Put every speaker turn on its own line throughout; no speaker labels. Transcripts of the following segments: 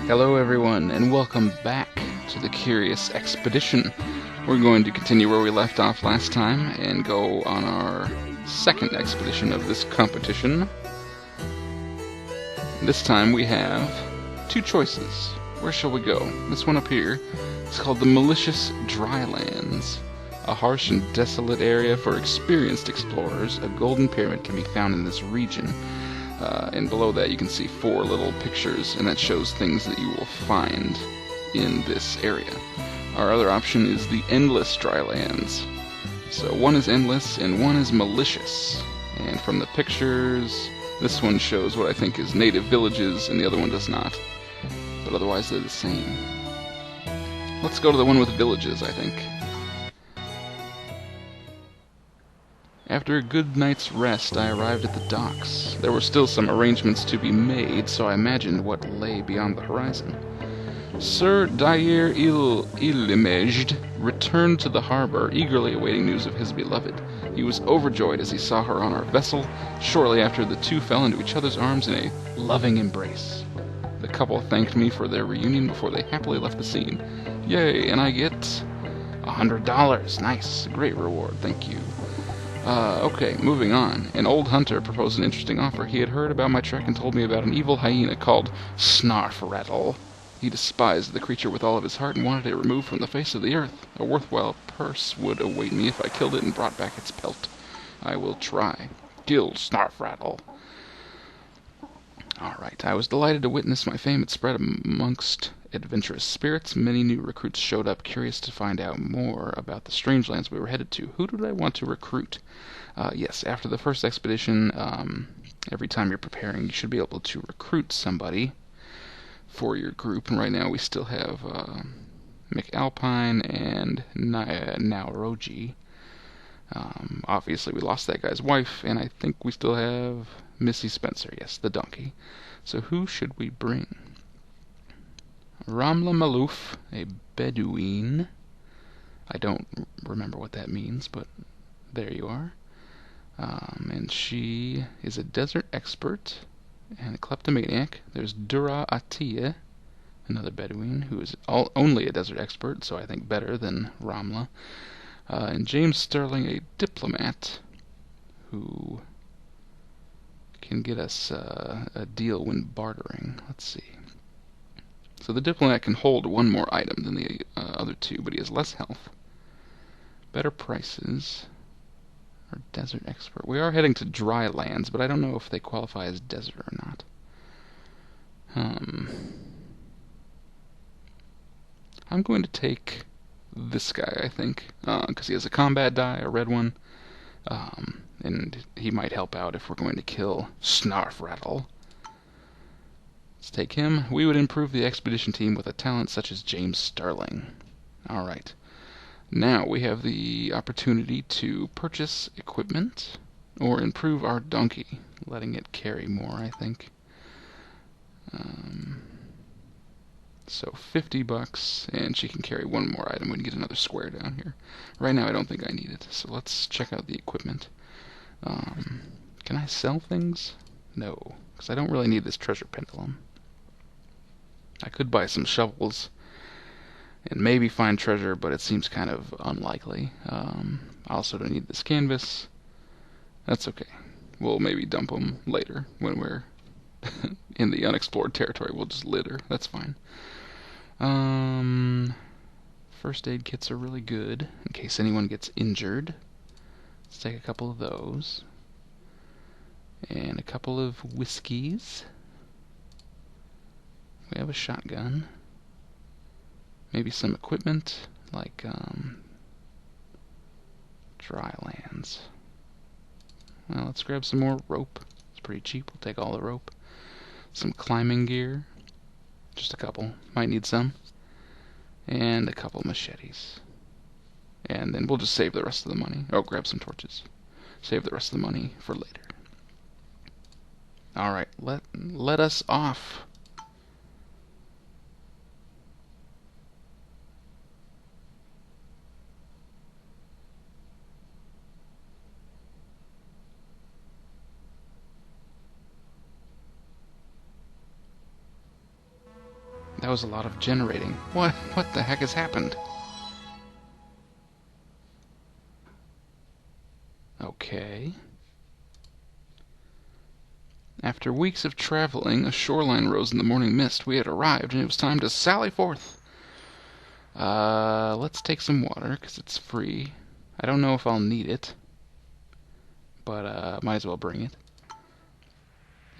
Hello everyone, and welcome back to the Curious Expedition. We're going to continue where we left off last time and go on our second expedition of this competition. This time we have two choices. Where shall we go? This one up here is called the Malicious Drylands. A harsh and desolate area for experienced explorers. A golden pyramid can be found in this region. And below that you can see four little pictures, and that shows things that you will find in this area. Our other option is the Endless Drylands. So one is endless and one is malicious. And from the pictures, this one shows what I think is native villages and the other one does not. But otherwise they're the same. Let's go to the one with villages, I think. After a good night's rest, I arrived at the docks. There were still some arrangements to be made, so I imagined what lay beyond the horizon. Sir Dair Illimejd returned to the harbor, eagerly awaiting news of his beloved. He was overjoyed as he saw her on our vessel. Shortly after, the two fell into each other's arms in a loving embrace. The couple thanked me for their reunion before they happily left the scene. Yay, and I get $100. Nice, great reward, thank you. Okay, moving on. An old hunter proposed an interesting offer. He had heard about my trek and told me about an evil hyena called Snarfrattle. He despised the creature with all of his heart and wanted it removed from the face of the earth. A worthwhile purse would await me if I killed it and brought back its pelt. I will try. Kill Snarfrattle. Alright, I was delighted to witness my fame had spread amongst adventurous spirits. Many new recruits showed up, curious to find out more about the strange lands we were headed to. Who did I want to recruit? Yes, after the first expedition, every time you're preparing, you should be able to recruit somebody for your group. And right now we still have McAlpine and Naoroji. Obviously we lost that guy's wife, and I think we still have Missy Spencer, yes, the donkey. So who should we bring? Ramla Malouf, a Bedouin. I don't remember what that means, but there you are. And she is a desert expert and a kleptomaniac. There's Dura Atiya, another Bedouin, who is only a desert expert, so I think better than Ramla. And James Sterling, a diplomat, who can get us a deal when bartering. Let's see. So the diplomat can hold one more item than the other two, but he has less health, better prices, or desert expert. We are heading to dry lands, but I don't know if they qualify as desert or not. I'm going to take this guy, I think, because he has a combat die, a red one, and he might help out if we're going to kill Snarfrattle. Let's take him. We would improve the expedition team with a talent such as James Sterling. Alright. Now we have the opportunity to purchase equipment or improve our donkey, letting it carry more, I think. So $50, and she can carry one more item. We can get another square down here. Right now I don't think I need it, so let's check out the equipment. Can I sell things? No, because I don't really need this treasure pendulum. I could buy some shovels and maybe find treasure, but it seems kind of unlikely. I also don't need this canvas. That's okay. We'll maybe dump them later when we're in the unexplored territory. We'll just litter. That's fine. First aid kits are really good in case anyone gets injured. Let's take a couple of those. And a couple of whiskeys. We have a shotgun. Maybe some equipment, like dry lands. Well, let's grab some more rope. It's pretty cheap. We'll take all the rope. Some climbing gear. Just a couple. Might need some. And a couple machetes. And then we'll just save the rest of the money. Oh, grab some torches. Save the rest of the money for later. Alright, let us off. That was a lot of generating. What the heck has happened? Okay. After weeks of traveling, a shoreline rose in the morning mist. We had arrived, and it was time to sally forth. Let's take some water, because it's free. I don't know if I'll need it, but might as well bring it.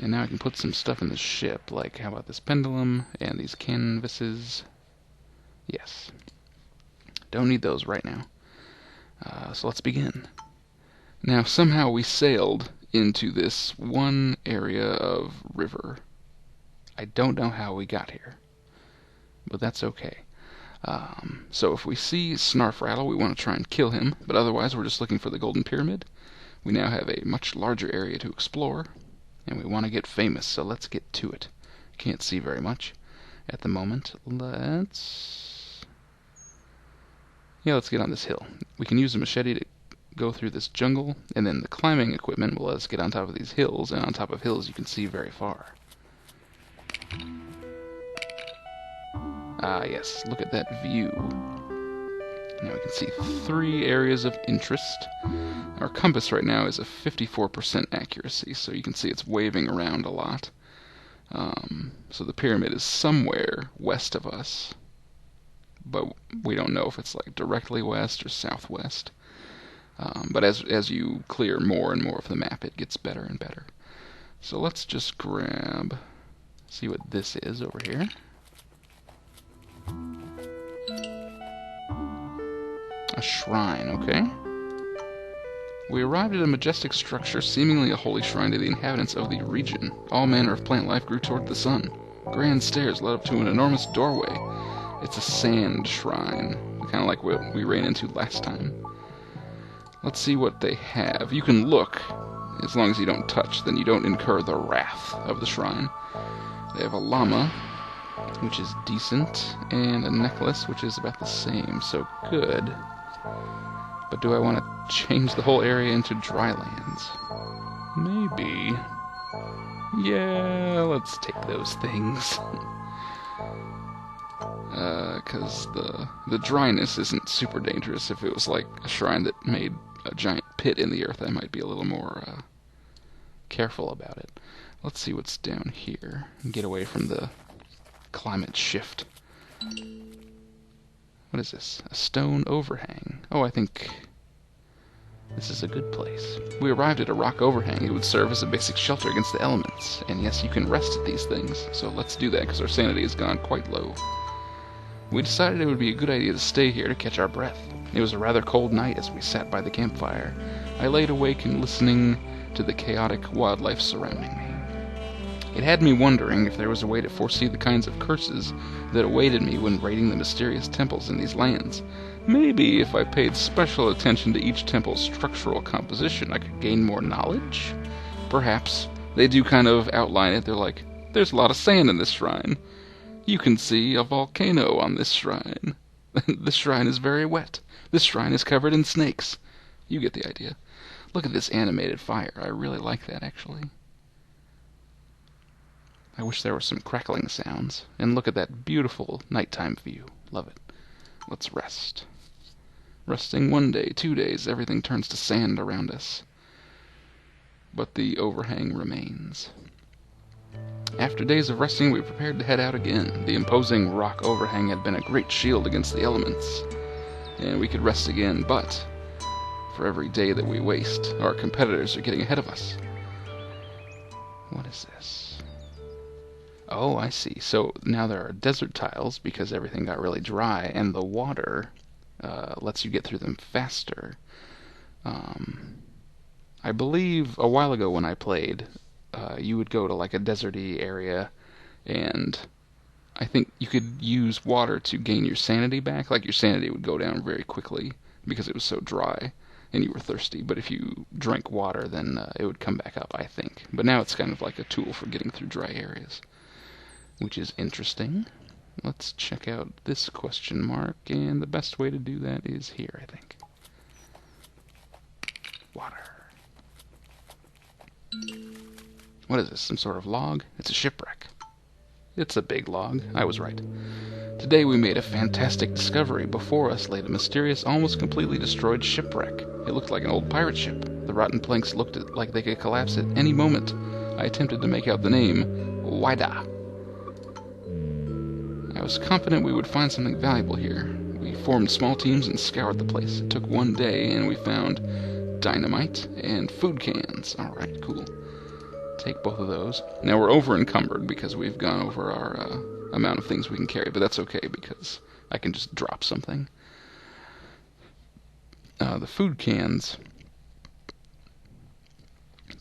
And now I can put some stuff in the ship, like, how about this pendulum and these canvases? Yes. Don't need those right now. So let's begin. Now, somehow we sailed into this one area of river. I don't know how we got here, but that's okay. So if we see Snarfrattle, we want to try and kill him, but otherwise we're just looking for the Golden Pyramid. We now have a much larger area to explore, and we want to get famous, so let's get to it. Can't see very much at the moment. Let's get on this hill. We can use a machete to go through this jungle, and then the climbing equipment will let us get on top of these hills, and on top of hills you can see very far. Ah, yes, look at that view. Now we can see 3 areas of interest. Our compass right now is a 54% accuracy, so you can see it's waving around a lot. So the pyramid is somewhere west of us, but we don't know if it's like directly west or southwest. But as you clear more and more of the map, it gets better and better. So let's just see what this is over here. A shrine, okay. We arrived at a majestic structure, seemingly a holy shrine to the inhabitants of the region. All manner of plant life grew toward the sun. Grand stairs led up to an enormous doorway. It's a sand shrine, kind of like what we ran into last time. Let's see what they have. You can look. As long as you don't touch, then you don't incur the wrath of the shrine. They have a llama, which is decent, and a necklace, which is about the same, so good. But do I want to change the whole area into Drylands? Maybe. Yeah, let's take those things. Because the dryness isn't super dangerous. If it was like a shrine that made a giant pit in the earth, I might be a little more careful about it. Let's see what's down here and get away from the climate shift. What is this? A stone overhang. Oh, I think this is a good place. We arrived at a rock overhang. It would serve as a basic shelter against the elements. And yes, you can rest at these things. So let's do that, because our sanity has gone quite low. We decided it would be a good idea to stay here to catch our breath. It was a rather cold night as we sat by the campfire. I laid awake and listening to the chaotic wildlife surrounding me. It had me wondering if there was a way to foresee the kinds of curses that awaited me when raiding the mysterious temples in these lands. Maybe if I paid special attention to each temple's structural composition, I could gain more knowledge? Perhaps. They do kind of outline it. They're like, there's a lot of sand in this shrine. You can see a volcano on this shrine. This shrine is very wet. This shrine is covered in snakes. You get the idea. Look at this animated fire. I really like that, actually. I wish there were some crackling sounds. And look at that beautiful nighttime view. Love it. Let's rest. Resting 1 day, 2 days, everything turns to sand around us. But the overhang remains. After days of resting, we prepared to head out again. The imposing rock overhang had been a great shield against the elements, and we could rest again, but for every day that we waste, our competitors are getting ahead of us. What is this? Oh, I see. So now there are desert tiles because everything got really dry, and the water lets you get through them faster. I believe a while ago when I played, you would go to like a deserty area, and I think you could use water to gain your sanity back. Like your sanity would go down very quickly because it was so dry and you were thirsty. But if you drank water, then it would come back up, I think. But now it's kind of like a tool for getting through dry areas, which is interesting. Let's check out this question mark, and the best way to do that is here, I think. Water. What is this, some sort of log? It's a shipwreck. It's a big log. I was right. Today we made a fantastic discovery. Before us lay the mysterious, almost completely destroyed shipwreck. It looked like an old pirate ship. The rotten planks looked like they could collapse at any moment. I attempted to make out the name, Wida. I was confident we would find something valuable here. We formed small teams and scoured the place. It took one day, and we found dynamite and food cans. Alright, cool. Take both of those. Now we're over encumbered because we've gone over our amount of things we can carry, but that's okay because I can just drop something. The food cans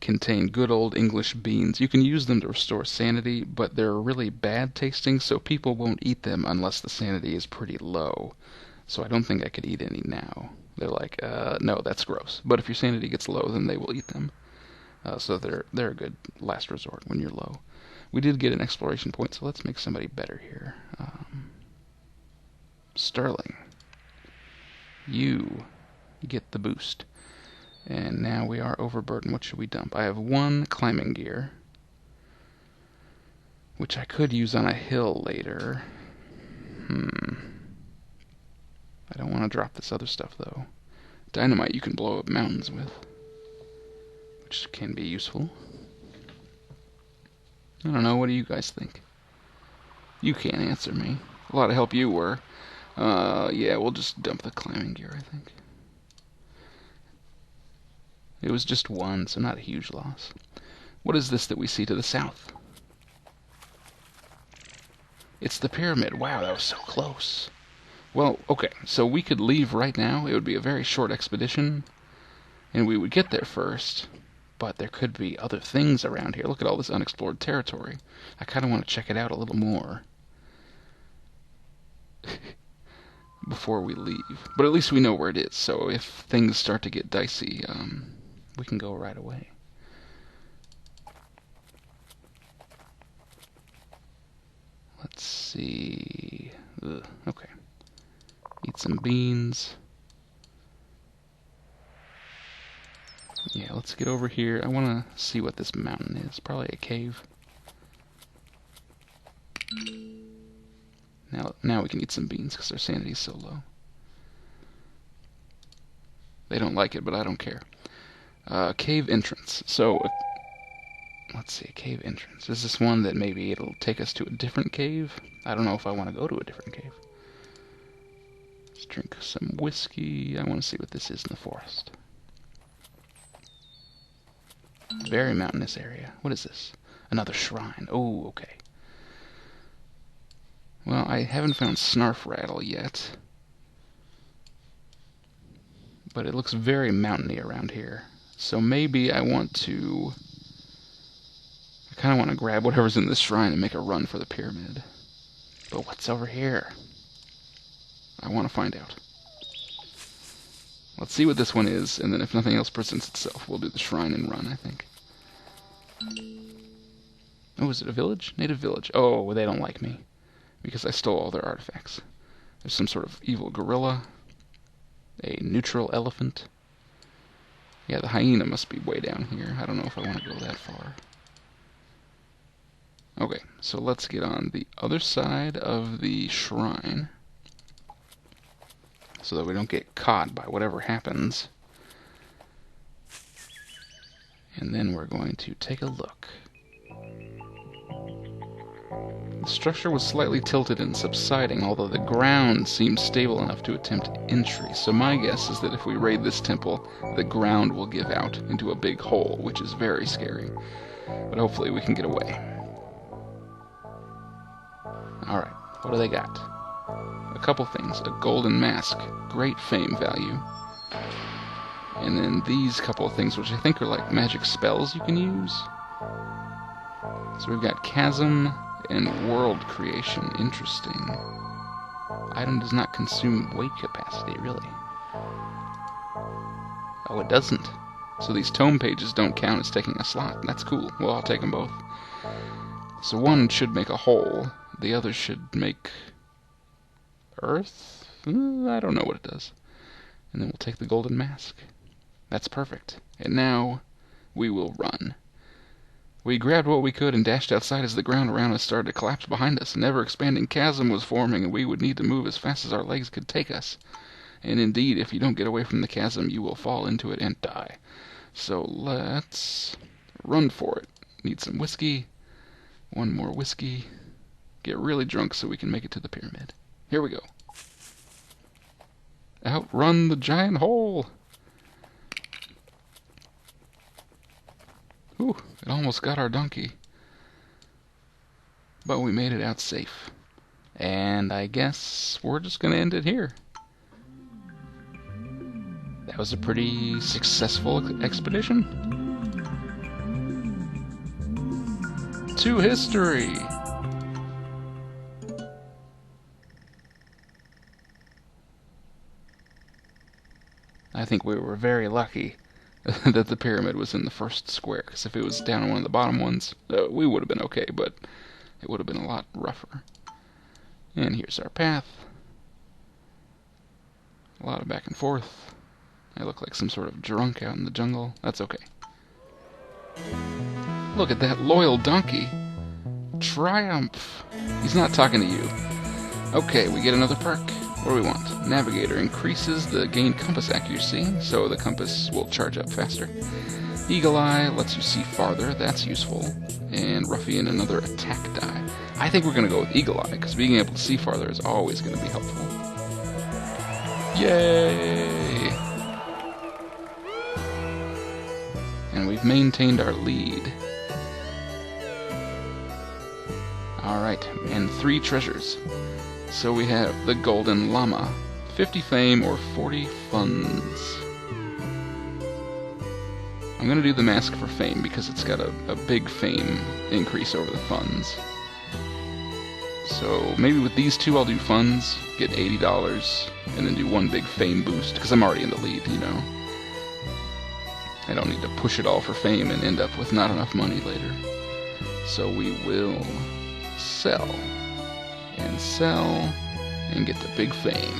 contain good old English beans. You can use them to restore sanity, but they're really bad tasting, so people won't eat them unless the sanity is pretty low. So I don't think I could eat any now. They're like, no, that's gross. But if your sanity gets low, then they will eat them. So they're a good last resort when you're low. We did get an exploration point, so let's make somebody better here. Sterling. You get the boost. And now we are overburdened. What should we dump? I have one climbing gear, which I could use on a hill later. I don't want to drop this other stuff, though. Dynamite you can blow up mountains with, which can be useful. I don't know, what do you guys think? You can't answer me. A lot of help you were. Yeah, we'll just dump the climbing gear, I think. It was just one, so not a huge loss. What is this that we see to the south? It's the pyramid. Wow, that was so close. Well, okay, so we could leave right now. It would be a very short expedition, and we would get there first. But there could be other things around here. Look at all this unexplored territory. I kind of want to check it out a little more before we leave. But at least we know where it is, so if things start to get dicey, we can go right away. Let's see. Ugh, okay. Eat some beans. Yeah, let's get over here. I want to see what this mountain is. Probably a cave. Now we can eat some beans because our sanity is so low. They don't like it, but I don't care. Cave entrance. So, let's see, a cave entrance. Is this one that maybe it'll take us to a different cave? I don't know if I want to go to a different cave. Let's drink some whiskey. I want to see what this is in the forest. Very mountainous area. What is this? Another shrine. Oh, okay. Well, I haven't found Snarfrattle yet. But it looks very mountainy around here. So maybe I want to... I kind of want to grab whatever's in this shrine and make a run for the pyramid. But what's over here? I want to find out. Let's see what this one is, and then if nothing else presents itself, we'll do the shrine and run, I think. Oh, is it a village? Native village. Oh, they don't like me, because I stole all their artifacts. There's some sort of evil gorilla, a neutral elephant. Yeah, the hyena must be way down here. I don't know if I want to go that far. Okay, so let's get on the other side of the shrine, so that we don't get caught by whatever happens. And then we're going to take a look. The structure was slightly tilted and subsiding, although the ground seemed stable enough to attempt entry. So my guess is that if we raid this temple, the ground will give out into a big hole, which is very scary. But hopefully we can get away. Alright, what do they got? A couple things. A golden mask. Great fame value. And then these couple of things, which I think are like magic spells you can use. So we've got Chasm and World Creation. Interesting. Item does not consume weight capacity, really. Oh, it doesn't. So these tome pages don't count as taking a slot. That's cool. Well, I'll take them both. So one should make a hole. The other should make... Earth? I don't know what it does. And then we'll take the golden mask. That's perfect. And now we will run. We grabbed what we could and dashed outside as the ground around us started to collapse behind us. An ever-expanding chasm was forming, and we would need to move as fast as our legs could take us. And indeed, if you don't get away from the chasm, you will fall into it and die. So let's run for it. Need some whiskey. One more whiskey. Get really drunk so we can make it to the pyramid. Here we go. Outrun the giant hole! Whew, it almost got our donkey. But we made it out safe. And I guess we're just going to end it here. That was a pretty successful expedition. To history! I think we were very lucky that the pyramid was in the first square, because if it was down in one of the bottom ones, we would have been okay, but it would have been a lot rougher. And here's our path. A lot of back and forth. I look like some sort of drunk out in the jungle. That's okay. Look at that loyal donkey. Triumph. He's not talking to you. Okay, we get another perk. What do we want? Navigator increases the gain compass accuracy, so the compass will charge up faster. Eagle Eye lets you see farther, that's useful. And Ruffian, another attack die. I think we're going to go with Eagle Eye, because being able to see farther is always going to be helpful. Yay! And we've maintained our lead. Alright, and 3 treasures. So we have the Golden Llama, 50 fame or 40 funds. I'm going to do the mask for fame because it's got a big fame increase over the funds. So maybe with these 2 I'll do funds, get $80, and then do 1 big fame boost, because I'm already in the lead, you know. I don't need to push it all for fame and end up with not enough money later. So we will sell. And sell, and get the big fame.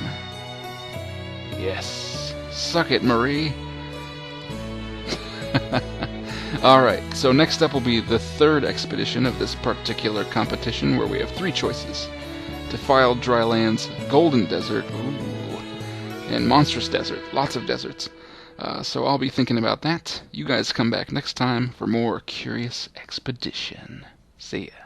Yes. Suck it, Marie. Alright, so next up will be the 3rd expedition of this particular competition, where we have 3 choices. Defiled Drylands, Golden Desert, ooh, and Monstrous Desert. Lots of deserts. So I'll be thinking about that. You guys come back next time for more Curious Expedition. See ya.